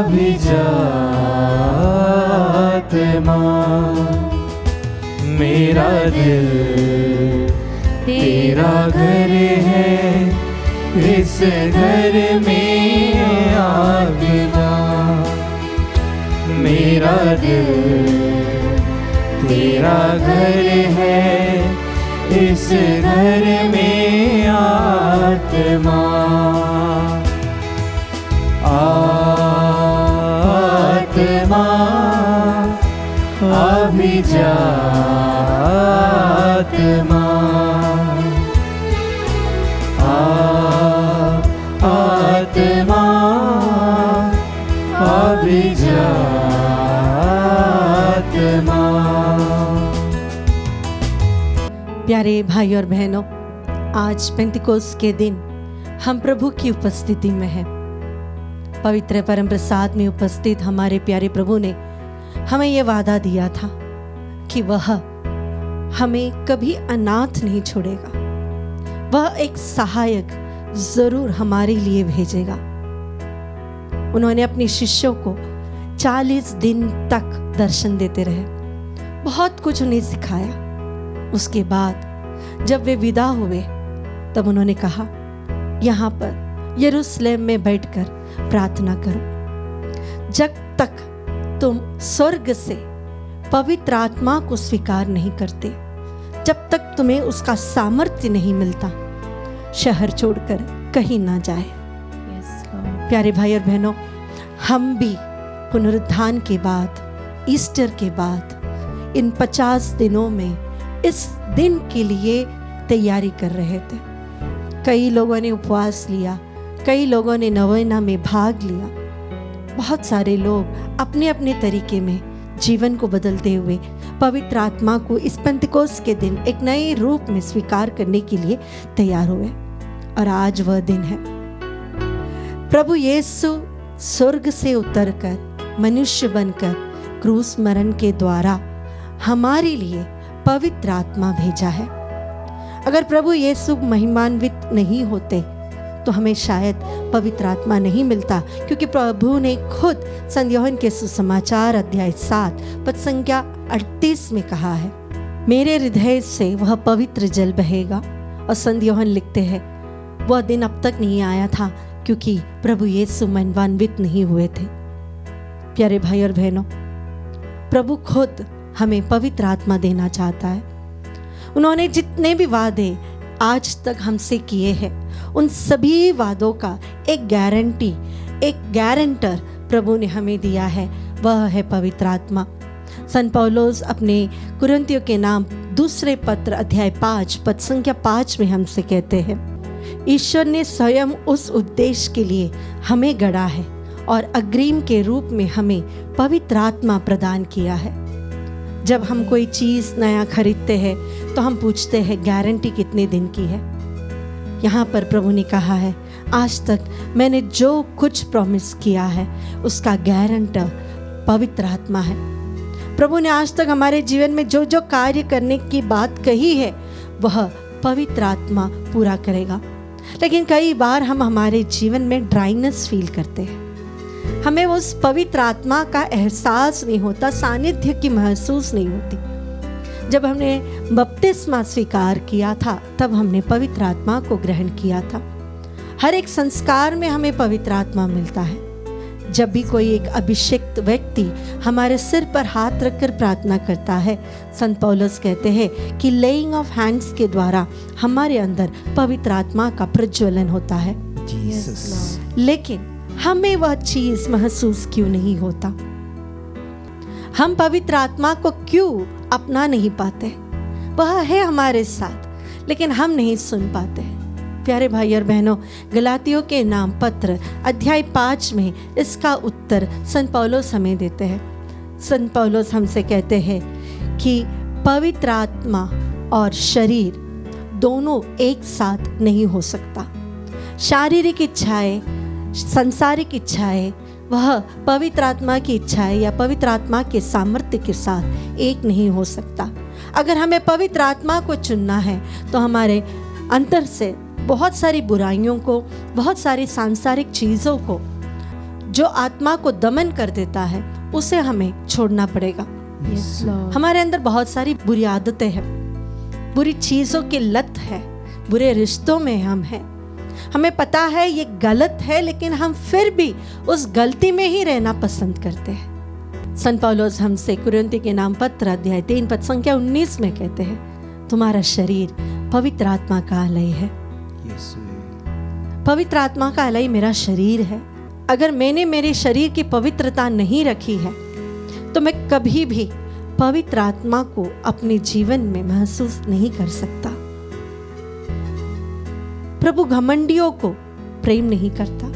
अभिजात माँ, मेरा दिल तेरा घर है, इस घर में आना। मेरा दिल तेरा घर है, इस घर में आत्मा। आत्मा अभिजात माँ, आत्मा अभिजात माँ। प्यारे भाई और बहनों, आज पेंतिकोस्त के दिन हम प्रभु की उपस्थिति में हैं। पवित्र परम प्रसाद में उपस्थित हमारे प्यारे प्रभु ने हमें यह वादा दिया था कि वह हमें कभी अनाथ नहीं छोड़ेगा, वह एक सहायक जरूर हमारे लिए भेजेगा। उन्होंने अपने शिष्यों को 40 दिन तक दर्शन देते रहे, बहुत कुछ उन्हें सिखाया। उसके बाद जब वे विदा हुए तब उन्होंने कहा, यहाँ पर यरूशलेम में बैठकर प्रार्थना करो। जब तक तुम स्वर्ग से पवित्र आत्मा को स्वीकार नहीं करते, जब तक तुम्हें उसका सामर्थ्य नहीं मिलता, शहर छोड़कर कहीं ना जाए। प्यारे भाई और बहनों, हम भी पुनरुत्थान के बाद, ईस्टर के बाद, इन 50 दिनों में इस दिन के लिए तैयारी कर रहे थे। कई लोगों ने उपवास लिया, कई लोगों ने नवेना में भाग लिया। बहुत सारे लोग अपने अपने तरीके में जीवन को बदलते हुए पवित्र आत्मा को इस पेंतिकोस्त के दिन एक नए रूप में स्वीकार करने के लिए तैयार हुए। और आज वह दिन है। प्रभु यीशु स्वर्ग से उतरकर मनुष्य बनकर क्रूस मरण के द्वारा हमारे लिए पवित्र आत्मा भेजा है। अगर प्रभु यीशु महिमान्वित नहीं होते तो हमें शायद पवित्र आत्मा नहीं मिलता, क्योंकि प्रभु ने खुद संत यूहन्ना के सुसमाचार अध्याय 7 पद संख्या 38 में कहा है, मेरे हृदय से वह पवित्र जल बहेगा। और संत यूहन्ना लिखते हैं, वह दिन अब तक नहीं आया था क्योंकि प्रभु यीशु महिमान्वित नहीं हुए थे। प्यारे भाई और बहनों, प्रभु खुद हमें पवित्र आत्मा देना चाहता है। उन्होंने जितने भी वादे आज तक हमसे किए हैं, उन सभी वादों का एक गारंटी, एक गारंटर प्रभु ने हमें दिया है, वह है पवित्र आत्मा। संत पौलुस अपने कुरिन्थियों के नाम दूसरे पत्र अध्याय 5 पद संख्या 5 में हमसे कहते हैं, ईश्वर ने स्वयं उस उद्देश्य के लिए हमें गढ़ा है और अग्रिम के रूप में हमें पवित्र आत्मा प्रदान किया है। जब हम कोई चीज़ नया खरीदते हैं तो हम पूछते हैं गारंटी कितने दिन की है। यहाँ पर प्रभु ने कहा है, आज तक मैंने जो कुछ प्रॉमिस किया है उसका गारंटर पवित्र आत्मा है। प्रभु ने आज तक हमारे जीवन में जो जो कार्य करने की बात कही है वह पवित्र आत्मा पूरा करेगा। लेकिन कई बार हम हमारे जीवन में ड्राइनेस फील करते हैं, हमें उस पवित्र आत्मा का एहसास नहीं होता, सानिध्य की महसूस नहीं होती। जब हमने बपतिस्मा स्वीकार किया था तब हमने पवित्र आत्मा को ग्रहण किया था। हर एक संस्कार में हमें पवित्र आत्मा मिलता है। जब भी कोई एक अभिषिक्त व्यक्ति हमारे सिर पर हाथ रखकर प्रार्थना करता है, संत पौलुस कहते हैं कि लेइंग ऑफ हैंड्स के द्वारा हमारे अंदर पवित्र आत्मा का प्रज्वलन होता है। लेकिन हमें वह चीज महसूस क्यों नहीं होता? हम पवित्र आत्मा को क्यों अपना नहीं पाते? वह है हमारे साथ लेकिन हम नहीं सुन पाते। प्यारे भाई और बहनों, गलातियों के नाम पत्र अध्याय 5 में इसका उत्तर संत पौलुस हमें देते हैं। संत पौलुस हमसे कहते हैं कि पवित्र आत्मा और शरीर दोनों एक साथ नहीं हो सकता। शारीरिक इच्छाएं, सांसारिक इच्छाएं, वह पवित्र आत्मा की इच्छाएं या पवित्र आत्मा के सामर्थ्य के साथ एक नहीं हो सकता। अगर हमें पवित्र आत्मा को चुनना है तो हमारे अंतर से बहुत सारी बुराइयों को, बहुत सारी सांसारिक चीज़ों को जो आत्मा को दमन कर देता है, उसे हमें छोड़ना पड़ेगा। हमारे अंदर बहुत सारी बुरी आदतें हैं, बुरी चीज़ों की लत है, बुरे रिश्तों में हम हैं। हमें पता है ये गलत है, लेकिन हम फिर भी उस गलती में ही रहना पसंद करते हैं। संत पौलुस हमसे कुरिन्थियों के नाम पत्र अध्याय 3 पद संख्या 19 में कहते हैं, तुम्हारा शरीर पवित्र आत्मा का आलय है। पवित्र आत्मा का आलय मेरा शरीर है। अगर मैंने मेरे शरीर की पवित्रता नहीं रखी है तो मैं कभी भी पवित्र आत्मा को अपने जीवन में महसूस नहीं कर सकता। प्रभु घमंडियों को प्रेम नहीं करता,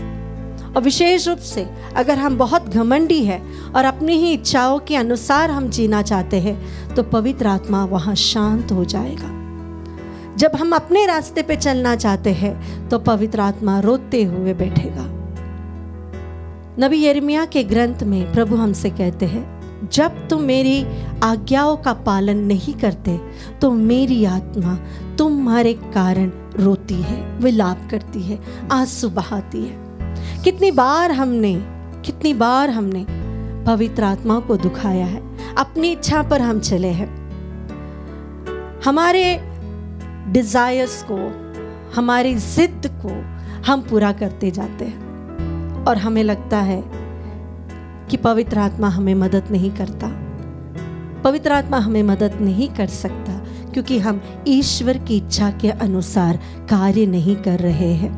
और विशेष रूप से अगर हम बहुत घमंडी है और अपनी ही इच्छाओं के अनुसार हम जीना चाहते हैं तो पवित्र आत्मा वहां शांत हो जाएगा। जब हम अपने रास्ते पे चलना चाहते हैं तो पवित्र आत्मा रोते हुए बैठेगा। नबी यिर्मयाह के ग्रंथ में प्रभु हमसे कहते हैं, जब तुम मेरी आज्ञाओं का पालन नहीं करते तो मेरी आत्मा तुम्हारे कारण रोती है, विलाप करती है, आंसू बहाती है। कितनी बार हमने पवित्र आत्मा को दुखाया है, अपनी इच्छा पर हम चले हैं, हमारे डिजायर्स को, हमारी जिद को हम पूरा करते जाते हैं और हमें लगता है कि पवित्र आत्मा हमें मदद नहीं करता, पवित्र आत्मा हमें मदद नहीं कर सकता, क्योंकि हम ईश्वर की इच्छा के अनुसार कार्य नहीं कर रहे हैं।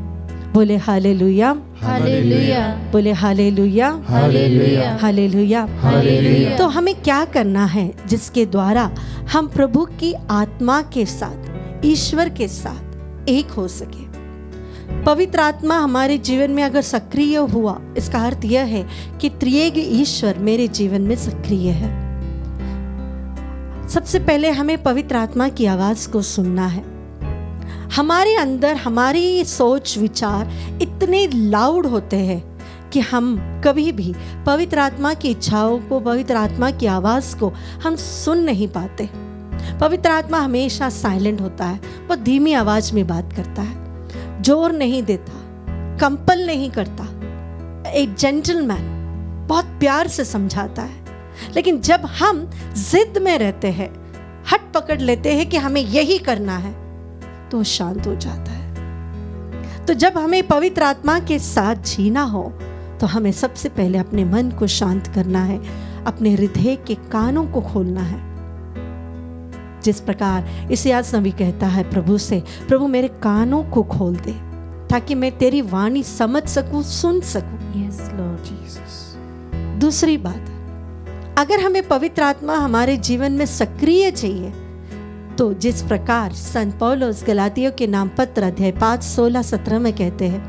बोले हालेलुया, हालेलुया, बोले हालेलुया, हालेलुया, हालेलुया। हालेलुया। तो हमें क्या करना है जिसके द्वारा हम प्रभु की आत्मा के साथ, ईश्वर के साथ एक हो सके। पवित्र आत्मा हमारे जीवन में अगर सक्रिय हुआ, इसका अर्थ यह है कि त्रिएक ईश्वर मेरे जीवन में सक्रिय है। सबसे पहले हमें पवित्र आत्मा की आवाज को सुनना है। हमारे अंदर हमारी सोच विचार इतने लाउड होते हैं कि हम कभी भी पवित्र आत्मा की इच्छाओं को, पवित्र आत्मा की आवाज को हम सुन नहीं पाते। पवित्र आत्मा हमेशा साइलेंट होता है, वो धीमी आवाज में बात करता है, जोर नहीं देता, कंपल नहीं करता, एक जेंटलमैन बहुत प्यार से समझाता है। लेकिन जब हम जिद में रहते हैं, हट पकड़ लेते हैं कि हमें यही करना है, तो शांत हो जाता है। तो जब हमें पवित्र आत्मा के साथ जीना हो तो हमें सबसे पहले अपने मन को शांत करना है, अपने हृदय के कानों को खोलना है। जिस प्रकार इसायास नबी कहता है प्रभु से, प्रभु मेरे कानों को खोल दे ताकि मैं तेरी वाणी समझ सकूं, सुन सकूं। Yes Lord Jesus. दूसरी बात, अगर हमें पवित्र आत्मा हमारे जीवन में सक्रिय चाहिए तो जिस प्रकार संत पौलुस गलातियों के नाम पत्र अध्याय 5 16 17 में कहते हैं,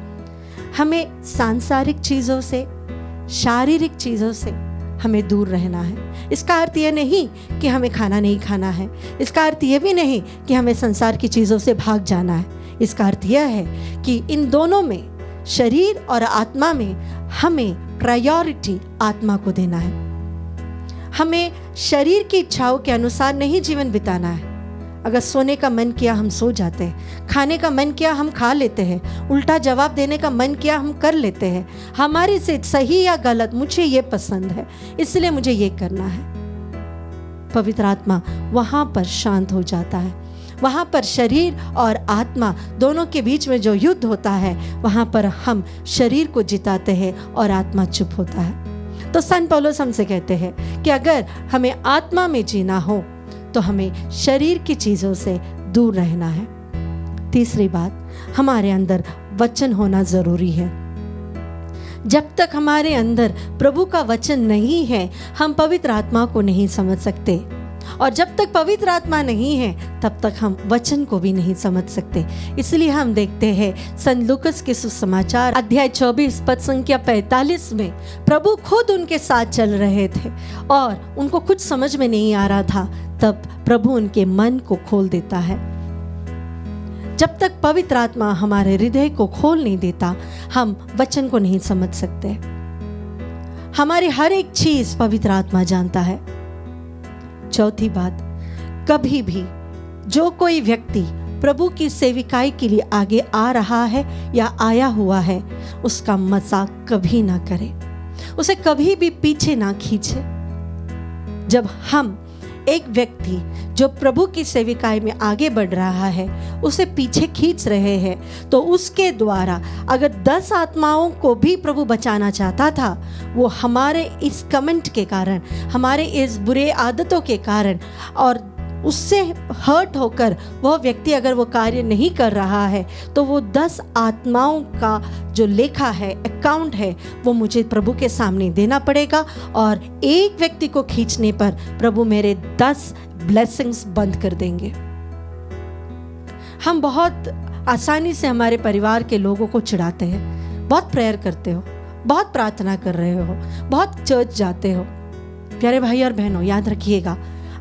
हमें सांसारिक चीजों से, शारीरिक चीजों से हमें दूर रहना है। इसका अर्थ यह नहीं कि हमें खाना नहीं खाना है, इसका अर्थ यह भी नहीं कि हमें संसार की चीजों से भाग जाना है। इसका अर्थ यह है कि इन दोनों में, शरीर और आत्मा में, हमें प्रायोरिटी आत्मा को देना है। हमें शरीर की इच्छाओं के अनुसार नहीं जीवन बिताना है। अगर सोने का मन किया हम सो जाते हैं, खाने का मन किया हम खा लेते हैं, उल्टा जवाब देने का मन किया हम कर लेते हैं। हमारी से सही या गलत, मुझे ये पसंद है इसलिए मुझे ये करना है। पवित्र आत्मा वहाँ पर शांत हो जाता है। वहाँ पर शरीर और आत्मा दोनों के बीच में जो युद्ध होता है, वहाँ पर हम शरीर को जिताते हैं और आत्मा चुप होता है। तो संत पौलुस हमसे कहते हैं कि अगर हमें आत्मा में जीना हो तो हमें शरीर की चीजों से दूर रहना है। तीसरी बात, हमारे अंदर वचन होना जरूरी है। जब तक हमारे अंदर प्रभु का वचन नहीं है, हम पवित्र आत्मा को नहीं समझ सकते, और जब तक पवित्र आत्मा नहीं है तब तक हम वचन को भी नहीं समझ सकते। इसलिए हम देखते हैं संत लूकास के सुसमाचार अध्याय 24 पद संख्या 45 में प्रभु खुद उनके साथ चल रहे थे और उनको कुछ समझ में नहीं आ रहा था, तब प्रभु उनके मन को खोल देता है। जब तक पवित्र आत्मा हमारे हृदय को खोल नहीं देता, हम वचन को नहीं समझ सकते। हमारी हर एक चीज पवित्र आत्मा जानता है। चौथी बात, कभी भी जो कोई व्यक्ति प्रभु की सेविकाई के लिए आगे आ रहा है या आया हुआ है, उसका मजाक कभी ना करे, उसे कभी भी पीछे ना खींचे। जब हम एक व्यक्ति जो प्रभु की सेविकाई में आगे बढ़ रहा है उसे पीछे खींच रहे हैं, तो उसके द्वारा अगर 10 आत्माओं को भी प्रभु बचाना चाहता था, वो हमारे इस कमेंट के कारण, हमारे इस बुरे आदतों के कारण और उससे हर्ट होकर वह व्यक्ति अगर वो कार्य नहीं कर रहा है, तो वो 10 आत्माओं का जो लेखा है, अकाउंट है, वो मुझे प्रभु के सामने देना पड़ेगा। और एक व्यक्ति को खींचने पर प्रभु मेरे 10 ब्लेसिंग्स बंद कर देंगे। हम बहुत आसानी से हमारे परिवार के लोगों को चिढ़ाते हैं। बहुत प्रेयर करते हो, बहुत प्रार्थना कर रहे हो, बहुत चर्च जाते हो। प्यारे भाई और बहनों, याद रखिएगा,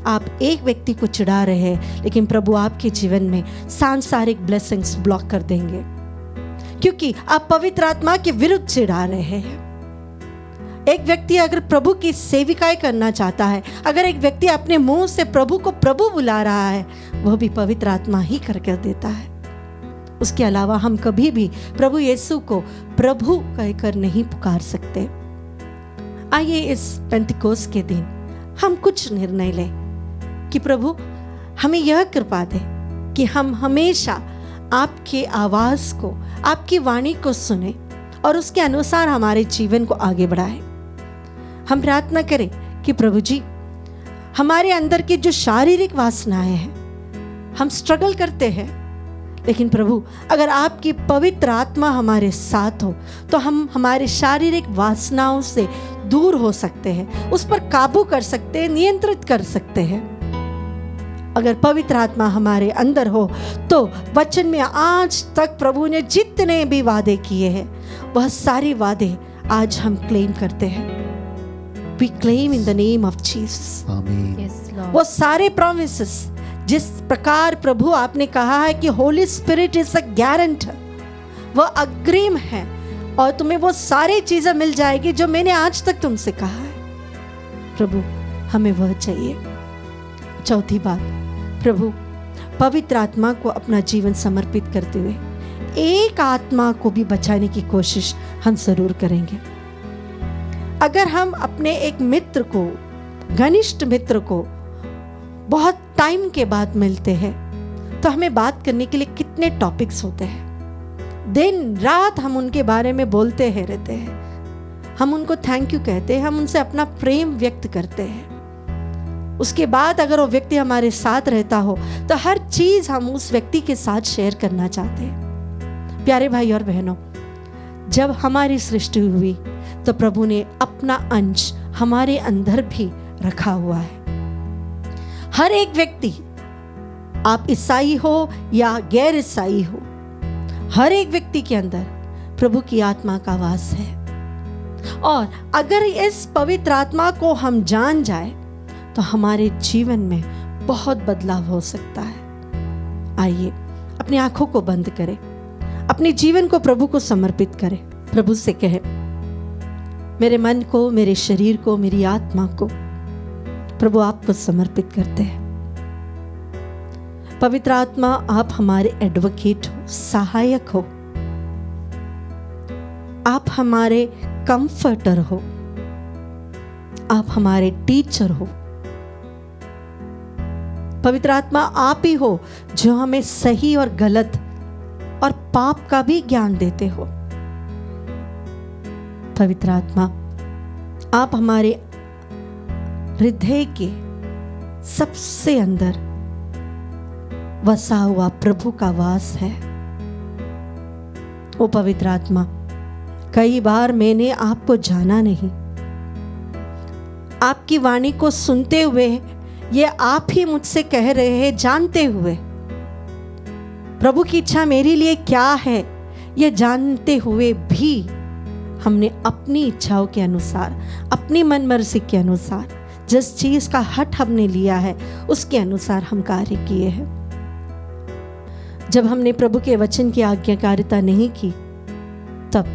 आप एक व्यक्ति को चिढ़ा रहे हैं, लेकिन प्रभु आपके जीवन में सांसारिक ब्लेसिंग्स ब्लॉक कर देंगे, क्योंकि आप पवित्र आत्मा के विरुद्ध चिढ़ा रहे हैं। एक व्यक्ति अगर प्रभु की सेविकाई करना चाहता है, अगर एक व्यक्ति अपने मुंह से प्रभु को प्रभु बुला रहा है, वह भी पवित्र आत्मा ही कर देता है। उसके अलावा हम कभी भी प्रभु यीशु को प्रभु कहकर नहीं पुकार सकते। आइए इस पेंतिकोस्त के दिन हम कुछ निर्णय लें कि प्रभु हमें यह कृपा दे कि हम हमेशा आपके आवाज़ को, आपकी वाणी को सुने और उसके अनुसार हमारे जीवन को आगे बढ़ाएं। हम प्रार्थना करें कि प्रभु जी, हमारे अंदर की जो शारीरिक वासनाएं हैं, हम स्ट्रगल करते हैं, लेकिन प्रभु अगर आपकी पवित्र आत्मा हमारे साथ हो तो हम हमारे शारीरिक वासनाओं से दूर हो सकते हैं, उस पर काबू कर सकते हैं, नियंत्रित कर सकते हैं। अगर पवित्र आत्मा हमारे अंदर हो तो वचन में आज तक प्रभु ने जितने भी वादे किए हैं, वह सारे वादे आज हम क्लेम करते हैं। We claim in the name of Jesus. आमीन। Yes, Lord. वो सारे promises जिस प्रकार प्रभु आपने कहा है कि Holi spirit is a guarantor, वह अग्रिम है और तुम्हें वो सारी चीजें मिल जाएगी जो मैंने आज तक तुमसे कहा है। प्रभु हमें वह चाहिए। चौथी बात, प्रभु पवित्र आत्मा को अपना जीवन समर्पित करते हुए एक आत्मा को भी बचाने की कोशिश हम जरूर करेंगे। अगर हम अपने एक मित्र को, घनिष्ठ मित्र को बहुत टाइम के बाद मिलते हैं, तो हमें बात करने के लिए कितने टॉपिक्स होते हैं। दिन रात हम उनके बारे में बोलते हैं रहते हैं, हम उनको थैंक यू कहते हैं, हम उनसे अपना प्रेम व्यक्त करते हैं। उसके बाद अगर वो व्यक्ति हमारे साथ रहता हो तो हर चीज हम उस व्यक्ति के साथ शेयर करना चाहते हैं। प्यारे भाई और बहनों, जब हमारी सृष्टि हुई तो प्रभु ने अपना अंश हमारे अंदर भी रखा हुआ है। हर एक व्यक्ति, आप ईसाई हो या गैर ईसाई हो, हर एक व्यक्ति के अंदर प्रभु की आत्मा का वास है। और अगर इस पवित्र आत्मा को हम जान जाए तो हमारे जीवन में बहुत बदलाव हो सकता है। आइए अपनी आंखों को बंद करें, अपने जीवन को प्रभु को समर्पित करें। प्रभु से कहें, मेरे मन को, मेरे शरीर को, मेरी आत्मा को प्रभु आपको समर्पित करते हैं। पवित्र आत्मा, आप हमारे एडवोकेट हो, सहायक हो, आप हमारे कंफर्टर हो, आप हमारे टीचर हो। पवित्र आत्मा आप ही हो जो हमें सही और गलत और पाप का भी ज्ञान देते हो। पवित्र आत्मा, आप हमारे हृदय के सबसे अंदर वसा हुआ प्रभु का वास है। ओ पवित्र आत्मा, कई बार मैंने आपको जाना नहीं, आपकी वाणी को सुनते हुए ये आप ही मुझसे कह रहे हैं, जानते हुए प्रभु की इच्छा मेरे लिए क्या है, ये जानते हुए भी हमने अपनी इच्छाओं के अनुसार, अपनी मन मर्जी के अनुसार, जिस चीज का हट हमने लिया है उसके अनुसार हम कार्य किए हैं। जब हमने प्रभु के वचन की आज्ञाकारिता नहीं की, तब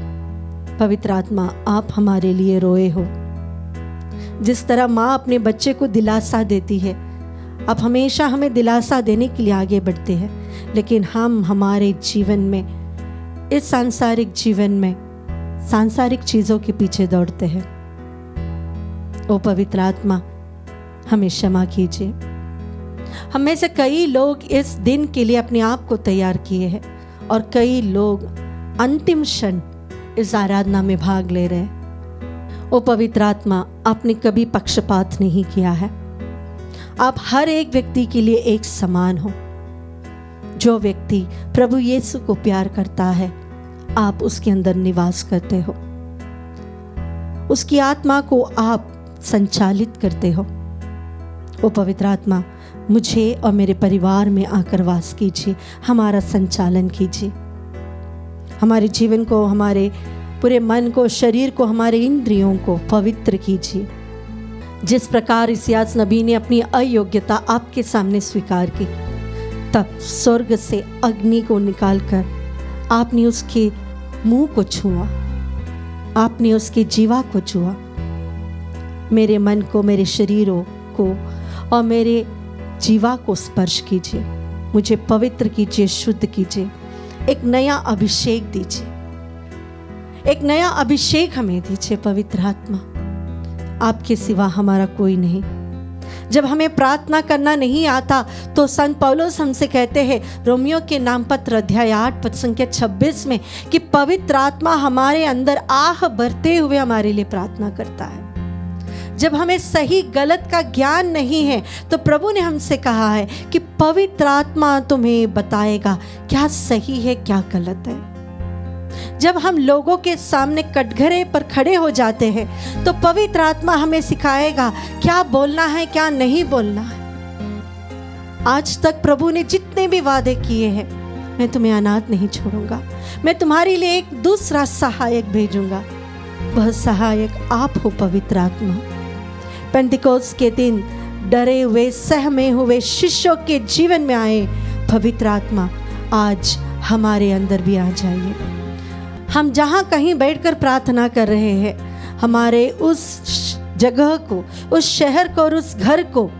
पवित्र आत्मा आप हमारे लिए रोए हो। जिस तरह माँ अपने बच्चे को दिलासा देती है, आप हमेशा हमें दिलासा देने के लिए आगे बढ़ते हैं। लेकिन हम हमारे जीवन में, इस सांसारिक जीवन में सांसारिक चीज़ों के पीछे दौड़ते हैं। ओ पवित्र आत्मा, हमें क्षमा कीजिए। हम में से कई लोग इस दिन के लिए अपने आप को तैयार किए हैं और कई लोग अंतिम क्षण इस आराधना में भाग ले रहे हैं। ओ पवित्र आत्मा, आपने कभी पक्षपात नहीं किया है। आप हर एक व्यक्ति के लिए एक समान हो। जो व्यक्ति प्रभु यीशु को प्यार करता है, आप उसके अंदर निवास करते हो, उसकी आत्मा को आप संचालित करते हो। ओ पवित्र आत्मा, मुझे और मेरे परिवार में आकर वास कीजिए, हमारा संचालन कीजिए, हमारे जीवन को, हमारे पूरे मन को, शरीर को, हमारे इंद्रियों को पवित्र कीजिए। जिस प्रकार इस्यास नबी ने अपनी अयोग्यता आपके सामने स्वीकार की, तब स्वर्ग से अग्नि को निकालकर आपने उसके मुंह को छुआ, आपने उसके जीवा को छुआ। मेरे मन को, मेरे शरीरों को और मेरे जीवा को स्पर्श कीजिए, मुझे पवित्र कीजिए, शुद्ध कीजिए, एक नया अभिषेक दीजिए, एक नया अभिषेक हमें दीजिए। पवित्र आत्मा, आपके सिवा हमारा कोई नहीं। जब हमें प्रार्थना करना नहीं आता तो संत पौलुस हमसे कहते हैं रोमियो के नाम पत्र अध्याय 8 पद संख्या 26 में कि पवित्र आत्मा हमारे अंदर आह भरते हुए हमारे लिए प्रार्थना करता है। जब हमें सही गलत का ज्ञान नहीं है तो प्रभु ने हमसे कहा है कि पवित्र आत्मा तुम्हें बताएगा क्या सही है, क्या गलत है। जब हम लोगों के सामने कटघरे पर खड़े हो जाते हैं तो पवित्र आत्मा हमें सिखाएगा क्या बोलना है, क्या नहीं बोलना है। आज तक प्रभु ने जितने भी वादे किए हैं, मैं तुम्हें अनाथ नहीं छोड़ूंगा, मैं तुम्हारे लिए एक दूसरा सहायक भेजूंगा। वह सहायक आप हो पवित्र आत्मा। पेंटिकोस्ट के दिन डरे हुए, सहमे हुए शिष्यों के जीवन में आए पवित्र आत्मा, आज हमारे अंदर भी आ जाइए। हम जहाँ कहीं बैठकर प्रार्थना कर रहे हैं, हमारे उस जगह को, उस शहर को और उस घर को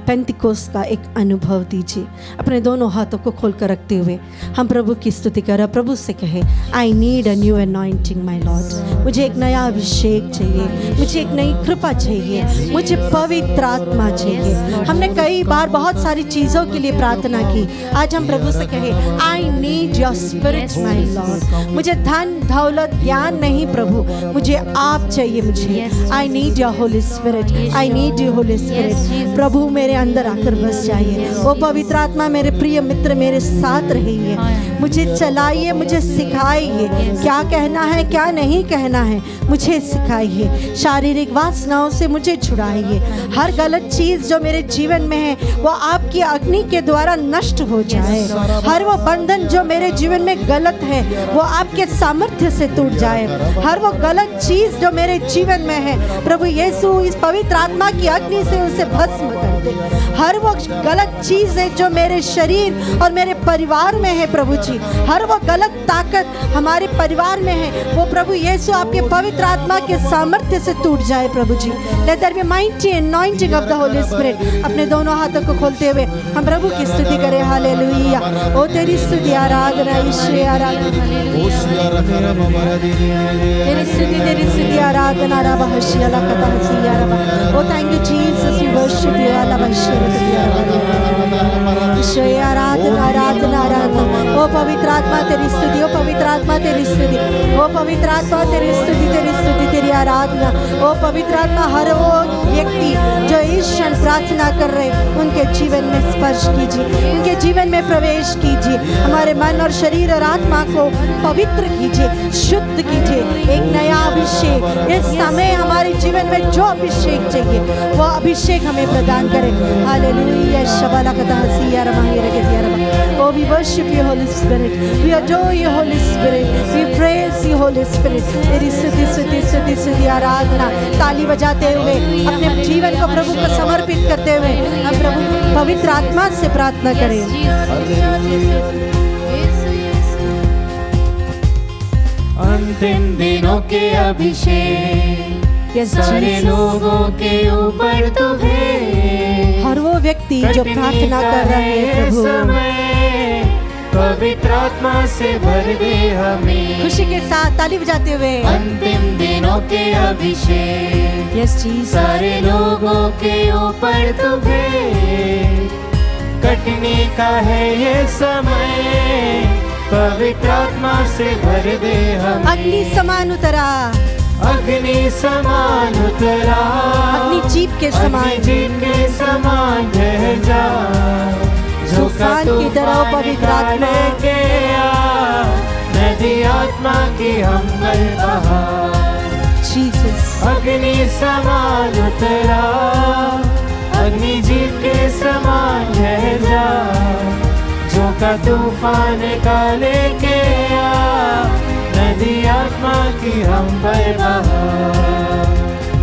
पेंटिकोस्ट का एक अनुभव दीजिए। अपने दोनों हाथों को खोलकर रखते हुए हम प्रभु की स्तुति करें, प्रभु से कहे I need a new anointing my Lord. मुझे एक नया अभिषेक चाहिए, मुझे एक नई कृपा चाहिए, मुझे पवित्र आत्मा चाहिए। हमने कई बार बहुत सारी चीज़ों के लिए प्रार्थना की, आज हम प्रभु से कहे आई need your spirit my Lord. मुझे धन दौलत ज्ञान नहीं प्रभु, मुझे आप चाहिए। मुझे I need your Holy Spirit, I need your Holy Spirit. प्रभु मेरे अंदर आकर बस जाइए। वो पवित्र आत्मा मेरे प्रिय मित्र मेरे साथ रहिए, मुझे चलाइए, मुझे सिखाइए क्या कहना है क्या नहीं कहना है, मुझे सिखाइए। शारीरिक वासनाओं से मुझे छुड़ाइए। हर गलत चीज़ जो मेरे जीवन में है वो आपकी अग्नि के द्वारा नष्ट हो जाए। हर वो बंधन जो मेरे जीवन में गलत है वो आपके सामर्थ्य से टूट जाए। हर वो गलत चीज़ जो मेरे जीवन में है प्रभु यीशु इस पवित्र आत्मा की अग्नि से उसे भस्म कर दे। हर वो गलत चीज़ है जो मेरे शरीर और मेरे परिवार में है प्रभु जी, हर वो गलत ताकत हमारे परिवार में है वो प्रभु यीशु आपके पवित्र आत्मा के सामर्थ्य से टूट जाए प्रभु जी। Let there be mighty anointing of the Holy Spirit. अपने दोनों हाथों को खोलते हुए हम प्रभु की स्तुति करें। हालेलुया। ओ तेरी स्तुति आराधना ईश्वरी आराधना, तेरी स्तुति आराधना रब हशिया लकता हसिया रब। Oh thank you Jesus, we worship you अल्लाह ईश्वरी आराधना आराधना आराधना। ओ पवित्र आत्मा तेरी स्तुति, ओ पवित्र आत्मा तेरी स्तुति, ओ पवित्र आत्मा तेरी स्तुति, तेरी स्तुति तेरी आराधना। ओ पवित्र आत्मा हर वो व्यक्ति जो इस क्षण प्रार्थना कर रहे उनके जीवन में स्पर्श कीजिए, उनके जीवन में प्रवेश कीजिए। हमारे मन और शरीर और आत्मा को पवित्र कीजिए, शुद्ध कीजिए। एक नया अभिषेक इस समय हमारे जीवन में जो अभिषेक चाहिए वो अभिषेक हमें प्रदान करें। हालेलुया। शबला कता हसिया रमाही रगतिया Rama. Oh, we worship you, Holy Spirit. We adore you, Holy Spirit. We praise you, Holy Spirit. तेरी स्तुति स्तुति स्तुति स्तुति आराधना। ताली बजाते हुए अपने जीवन को प्रभु को समर्पित करते हुए हम प्रभु पवित्र आत्मा से प्रार्थना करें। अंतिम दिनों के अभिषेक सारे लोगों के ऊपर तुम्हें, हर वो व्यक्ति जो प्रार्थना कर रहे हैं प्रभु, पवित्र आत्मा से भर दे हमें। खुशी के साथ ताली बजाते हुए अंतिम दिनों के अभिषेक यस जी सारे लोगों के ऊपर तुम्हें कटने का है ये समय। पवित्र आत्मा से भर दे हमें। अग्नि समान उतरा, अग्नि समान उतरा, अग्नि जीप के समान, अग्नि जीप के समान बह जा। तूफान की तरह पवित्र आत्मा लेके आ, नदी आत्मा की हमल बहा। जीसस अग्नि समान उतरा, अग्नि जीप के समान बह जा। जो का तूफान का लेके आ, नदी आत्मा की हम पर बहा।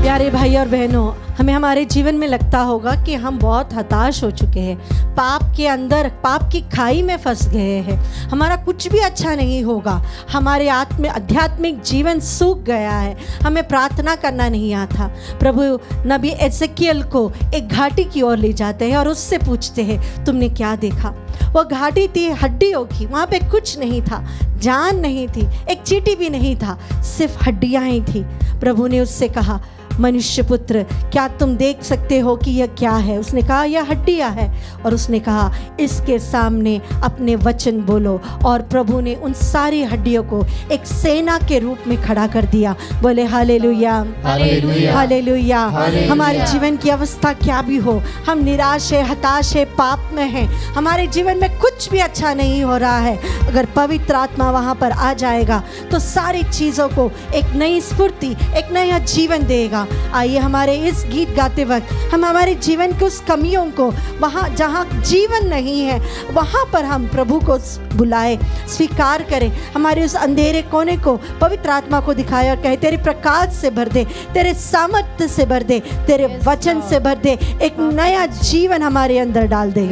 प्यारे भाई और बहनों, हमें हमारे जीवन में लगता होगा कि हम बहुत हताश हो चुके हैं, पाप के अंदर, पाप की खाई में फंस गए हैं, हमारा कुछ भी अच्छा नहीं होगा, हमारे आध्यात्मिक जीवन सूख गया है, हमें प्रार्थना करना नहीं आता। प्रभु नबी एजेकियल को एक घाटी की ओर ले जाते हैं और उससे पूछते हैं तुमने क्या देखा। वो घाटी थी हड्डियों की, वहाँ पे कुछ नहीं था, जान नहीं थी, एक चींटी भी नहीं था, सिर्फ हड्डियाँ ही थी। प्रभु ने उससे कहा मनुष्य पुत्र, क्या तुम देख सकते हो कि यह क्या है? उसने कहा यह हड्डियाँ है। और उसने कहा इसके सामने अपने वचन बोलो। और प्रभु ने उन सारी हड्डियों को एक सेना के रूप में खड़ा कर दिया। बोले हालेलुया, हालेलुया, हालेलुया। हालेलुया। हमारे जीवन की अवस्था क्या भी हो, हम निराश है, हताश है, पाप में हैं, हमारे जीवन में कुछ भी अच्छा नहीं हो रहा है, अगर पवित्र आत्मा वहाँ पर आ जाएगा तो सारी चीज़ों को एक नई स्फूर्ति, एक नया जीवन देगा। आइए हमारे इस गीत गाते वक्त हम हमारे जीवन के उस कमियों को, वहाँ जहाँ जीवन नहीं है वहाँ पर हम प्रभु को बुलाए, स्वीकार करें, हमारे उस अंधेरे कोने को पवित्र आत्मा को दिखाया, कहे तेरे प्रकाश से भर दे, तेरे सामर्थ्य से भर दे, तेरे वचन से भर दे, एक नया जीवन हमारे अंदर डाल दे।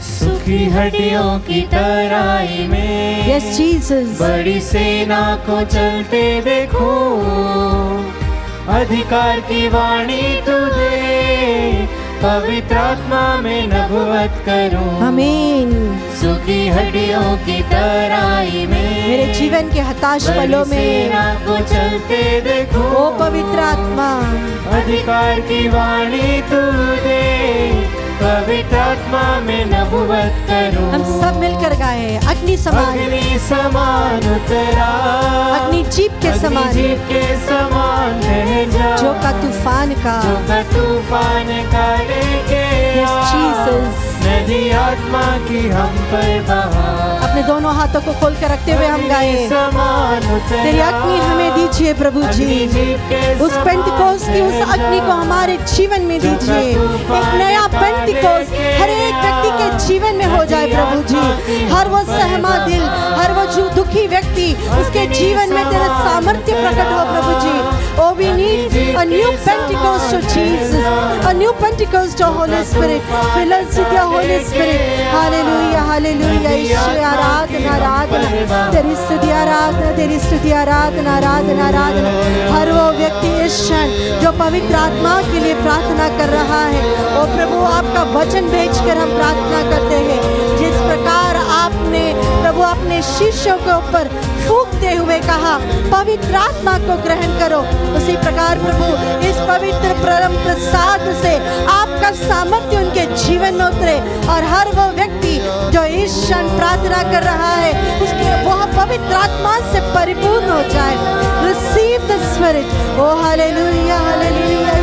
सुखी हड्डियों की तराई में यस जीसस, बड़ी सेना को चलते देखो, अधिकार की वाणी तू दे, पवित्र आत्मा में नबुवत करूं। आमीन। सुखी हड्डियों की तराई में मेरे जीवन के हताश पलों बड़ी में सेना को चलते देखो, ओ पवित्र आत्मा अधिकार की वाणी तू दे, पवित्र आत्मा में नबुवत करूं। हम सब मिलकर गाए अग्नि समान, अग्नि समान उतरा, अग्नि जीप के अग्नि समान, जीप के समान बह जा। जो का तूफान का, जो का तूफान का लेके Yes, आ, Jesus. नदी आत्मा की हम पर बहा। अपने दोनों हाथों को खोल कर रखते हुए हम गाए अग्नि समान उतरा, तेरी अग्नि हमें दीजिए प्रभु जी, अग्नि जीप के उस समान पेंटिकोस्ट की उस अग्नि को हमारे जीवन में दीजिए, एक नया पेंटिकोस्ट हर एक व्यक्ति के जीवन में हो जाए प्रभु जी। हर वो सहमा दिल, हर वो जो दुखी व्यक्ति, उसके जीवन में तेरा सामर्थ्य प्रकट हो प्रभु जी। Oh, we need a new Pentecost of Jesus, a new Pentecost of Holy Spirit. Fill us with your Holy Spirit. Hallelujah, hallelujah. ईश्वर आराधना, आराधना, तेरी स्तुति आराधना, तेरी स्तुति आराधना, आराधना, आराधना। हर वो व्यक्ति इस क्षण जो पवित्र आत्मा के लिए प्रार्थना कर रहा है, ओ प्रभु आपका वचन भेजकर हम प्रार्थना करते हैं। जिस प्रकार आपने प्रभु अपने शिष्यों के ऊपर फूंकते हुए कहा पवित्र आत्मा को ग्रहण करो, उसी प्रकार प्रभु इस पवित्र परम प्रसाद से आपका सामर्थ्य उनके जीवन में उतरे और हर वो व्यक्ति जो इस क्षण प्रार्थना कर रहा है उसके वह पवित्र आत्मा से परिपूर्ण हो जाए। Receive the spirit. Oh hallelujah, hallelujah.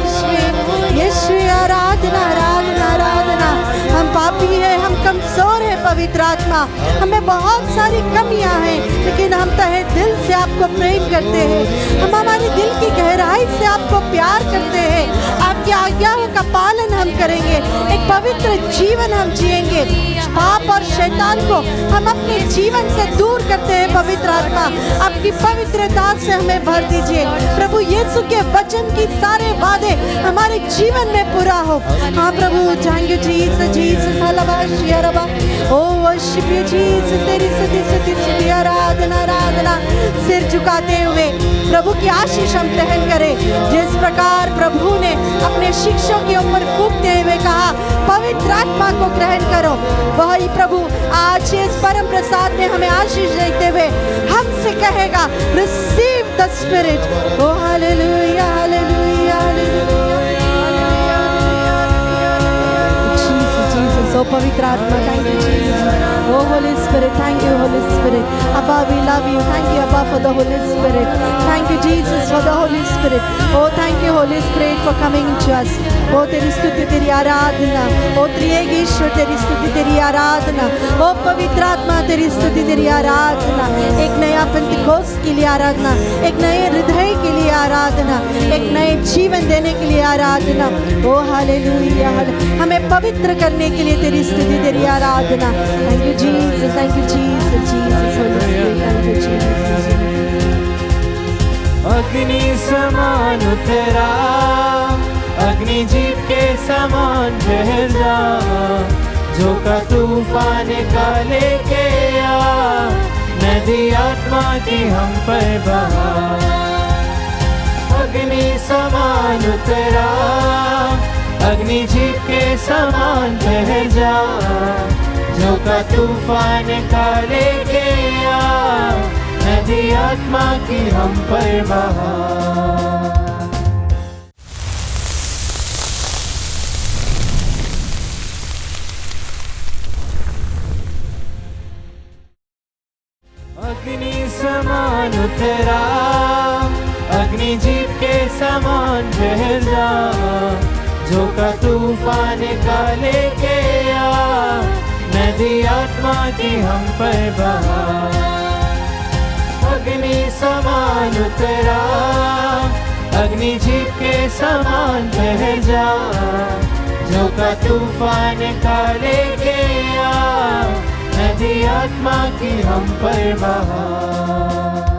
यीशु आराधना, आराधना, आराधना। हम पापी हैं, हम कमजोर हैं पवित्र आत्मा, हमें बहुत सारी कमियां हैं, लेकिन हम तहे दिल से आपको प्रेम करते हैं, हम हमारे दिल की गहराई से आपको प्यार करते हैं। आपकी आज्ञाओं का पालन हम करेंगे, एक पवित्र जीवन हम जिएंगे। पाप और शैतान को हम अपने जीवन से दूर करते हैं। पवित्र आत्मा आपकी पवित्रता से हमें भर दीजिए प्रभु। यीशु के वचन की सारे वादे हमारे जीवन में पूरा हो। हाँ प्रभु, thank you Jesus, Jesus hallelujah रबा। ओ वर्शिप यू जीसस, तेरी स्तुति स्तुति स्तुति, आराधना, आराधना। सिर झुकाते हुए प्रभु की आशीष हम ग्रहण करें। जिस प्रकार प्रभु ने अपने शिष्यों के ऊपर फूंकते हुए कहा पवित्र आत्मा को ग्रहण करो, वही प्रभु आज इस परम प्रसाद में हमें आशीष देते हुए हमसे कहेगा receive the spirit. Oh hallelujah hallelujah hallelujah Jesus. ओ पवित्र आत्मा, thank you Jesus. Oh Holy Spirit, thank you Holy Spirit. अब्बा we love you, thank you अब्बा for the Holy Spirit, thank you Jesus for the Holy Spirit. Oh thank you Holy Spirit for coming to us. ओ तेरी स्तुति तेरी आराधना, ओ त्रिएक ईश्वर तेरी स्तुति तेरी आराधना, ओ पवित्र आत्मा तेरी स्तुति तेरी आराधना। एक नया पेंतिकोस्त के लिए आराधना, एक नए हृदय के लिए आराधना, एक नए जीवन देने के लिए आराधना। ओ हालेलुया, हमें पवित्र करने के लिए तेरी स्तुति तेरी आराधना। Thank you Jesus, thank you Jesus, Jesus Holy Spirit, thank you Jesus. अग्नि समान उतरा, अग्नि जीप के समान बह जा, जो का तूफान का लेके आ, नदी आत्मा की हम पर बहा। अग्नि समान उतरा, अग्नि जीप के समान बह जा, जो का तूफान का लेके आ, नदी आत्मा की हम पर बहा। अग्नि समान उतरा, अग्नि जीप के समान बह जा, जो का तूफान का लेके आ, नदी आत्मा की हम पर बहा। अग्नि समान उतरा, अग्नि जीप के समान बह जा, जो का तूफान का लेके आ, नदी आत्मा की हम पर बहा।